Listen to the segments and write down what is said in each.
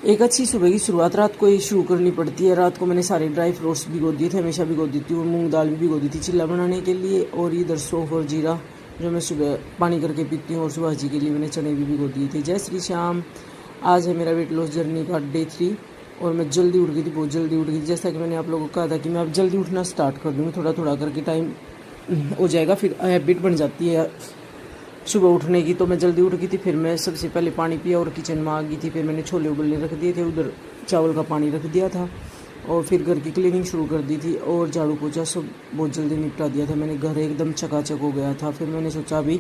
एक अच्छी सुबह की शुरुआत रात को ही शुरू करनी पड़ती है। रात को मैंने सारे ड्राई फ्रूट्स भिगो दिए थे, हमेशा भिगो देती हूँ। मूंग दाल भी भिगो दी थी चिल्ला बनाने के लिए, और इधर सौंफ और जीरा जो मैं सुबह पानी करके पीती हूँ, और सुबह जी के लिए मैंने चने भी भिगो दिए थे। जय श्री श्याम। आज है मेरा वेट लॉस जर्नी का डे 3 और मैं जल्दी उठ गई थी, बहुत जल्दी उठ गई थी। जैसा कि मैंने आप लोगों को कहा था कि मैं अब जल्दी उठना स्टार्ट कर दूँगी, थोड़ा थोड़ा करके टाइम हो जाएगा, फिर हैबिट बन जाती है सुबह उठने की। तो मैं जल्दी उठ गई थी, फिर मैं सबसे पहले पानी पिया और किचन में आ गई थी। फिर मैंने छोले उबलने रख दिए थे, उधर चावल का पानी रख दिया था, और फिर घर की क्लीनिंग शुरू कर दी थी, और झाड़ू पोछा सब बहुत जल्दी निपटा दिया था मैंने। घर एकदम चकाचक हो गया था। फिर मैंने सोचा अभी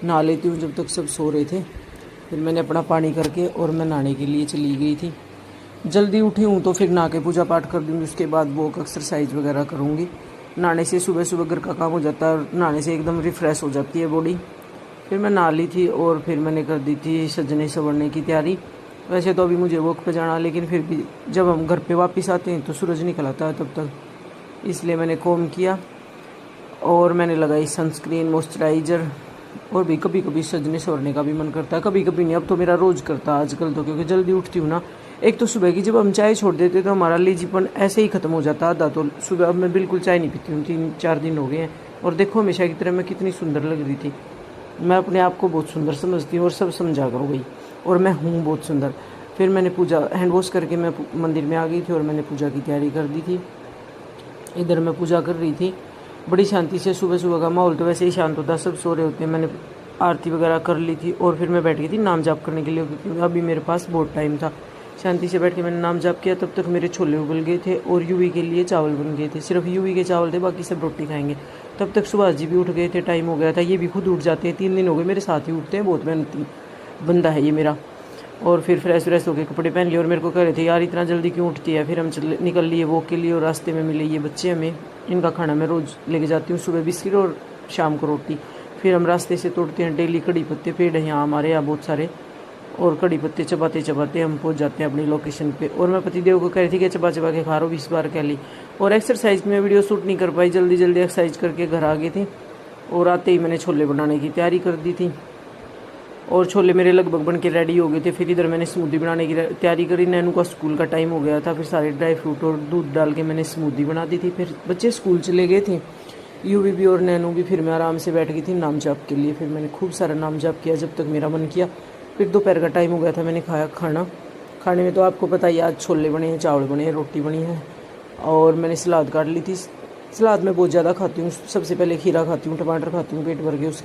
नहा लेती हूँ, जब तक सब सो रहे थे। फिर मैंने अपना पानी करके और मैं नहाने के लिए चली गई थी। जल्दी उठी हूँ तो फिर नहा के पूजा पाठ कर दूँगी, उसके बाद वॉक एक्सरसाइज वगैरह करूँगी। नहाने से सुबह सुबह घर का काम हो जाता है, नहाने से एकदम रिफ़्रेश हो जाती है बॉडी। फिर मैं नहा ली थी और फिर मैंने कर दी थी सजने संवरने की तैयारी। वैसे तो अभी मुझे वॉक पे जाना, लेकिन फिर भी जब हम घर पे वापस आते हैं तो सूरज निकल आता है तब तक, इसलिए मैंने कॉम्ब किया और मैंने लगाई सनस्क्रीन, मॉइस्चराइज़र। और भी कभी कभी सजने संवरने का भी मन करता है, कभी कभी नहीं। अब तो मेरा रोज़ करता है आजकल तो, क्योंकि जल्दी उठती हूँ ना। एक तो सुबह की जब हम चाय छोड़ देते तो हमारा लेजीपन ऐसे ही ख़त्म हो जाता आधा। तो सुबह अब मैं बिल्कुल चाय नहीं पीती हूँ, 3-4 दिन हो गए हैं। और देखो हमेशा की तरह मैं कितनी सुंदर लग रही थी। मैं अपने आप को बहुत सुंदर समझती हूँ और सब समझा कर गई, और मैं हूँ बहुत सुंदर। फिर मैंने पूजा हैंड वॉश करके मैं मंदिर में आ गई थी और मैंने पूजा की तैयारी कर दी थी। इधर मैं पूजा कर रही थी बड़ी शांति से। सुबह सुबह का माहौल तो वैसे ही शांत होता है, सब सो रहे होते हैं। मैंने आरती वगैरह कर ली थी और फिर मैं बैठ गई थी नाम जाप करने के लिए, क्योंकि अभी मेरे पास बहुत टाइम था। शांति से बैठ के मैंने नाम जाप किया। तब तक मेरे छोले उबल गए थे और यूवी के लिए चावल बन गए थे। सिर्फ यूवी के चावल थे, बाकी सब रोटी खाएंगे। तब तक सुभाष जी भी उठ गए थे, टाइम हो गया था। ये भी खुद उठ जाते हैं, 3 दिन हो गए मेरे साथ ही उठते हैं, बहुत मेहनती बंदा है ये मेरा। और फिर फ्रेश होकर कपड़े पहन लिए और मेरे को कह रहे थे यार इतना जल्दी क्यों उठती है। फिर हम निकल लिए वॉक के लिए, और रास्ते में मिले ये बच्चे हमें। इनका खाना मैं रोज़ लेके जाती हूँ, सुबह बिस्किट और शाम को रोटी। फिर हम रास्ते से तोड़ते हैं डेली कड़ी पत्ते, पेड़ हैं यहाँ हमारे यहाँ बहुत सारे, और कड़ी पत्ते चबाते चबाते हम पहुँच जाते हैं अपनी लोकेशन पे। और मैं पतिदेव को कह रही थी कि चबा चबा के खा रहा हूँ, 20 बार कह ली। और एक्सरसाइज में वीडियो शूट नहीं कर पाई, जल्दी जल्दी एक्सरसाइज करके घर आ गई थी। और आते ही मैंने छोले बनाने की तैयारी कर दी थी, और छोले मेरे लगभग बन के रेडी हो गए थे। फिर इधर मैंने स्मूदी बनाने की तैयारी करी। नैनू का स्कूल का टाइम हो गया था, फिर सारे ड्राई फ्रूट और दूध डाल के मैंने स्मूदी बना दी थी। फिर बच्चे स्कूल चले गए थे, यूवी भी और नैनू भी। फिर मैं आराम से बैठ गई थी नाम जाप के लिए। फिर मैंने खूब सारा नाम जाप किया जब तक मेरा मन किया। फिर दोपहर का टाइम हो गया था, मैंने खाया खाना। खाने में तो आपको पता ही, आज छोले बने हैं, चावल बने हैं, रोटी बनी है, और मैंने सलाद काट ली थी। सलाद मैं बहुत ज़्यादा खाती हूँ। सबसे पहले खीरा खाती हूँ, टमाटर खाती हूँ पेट भर के, उसके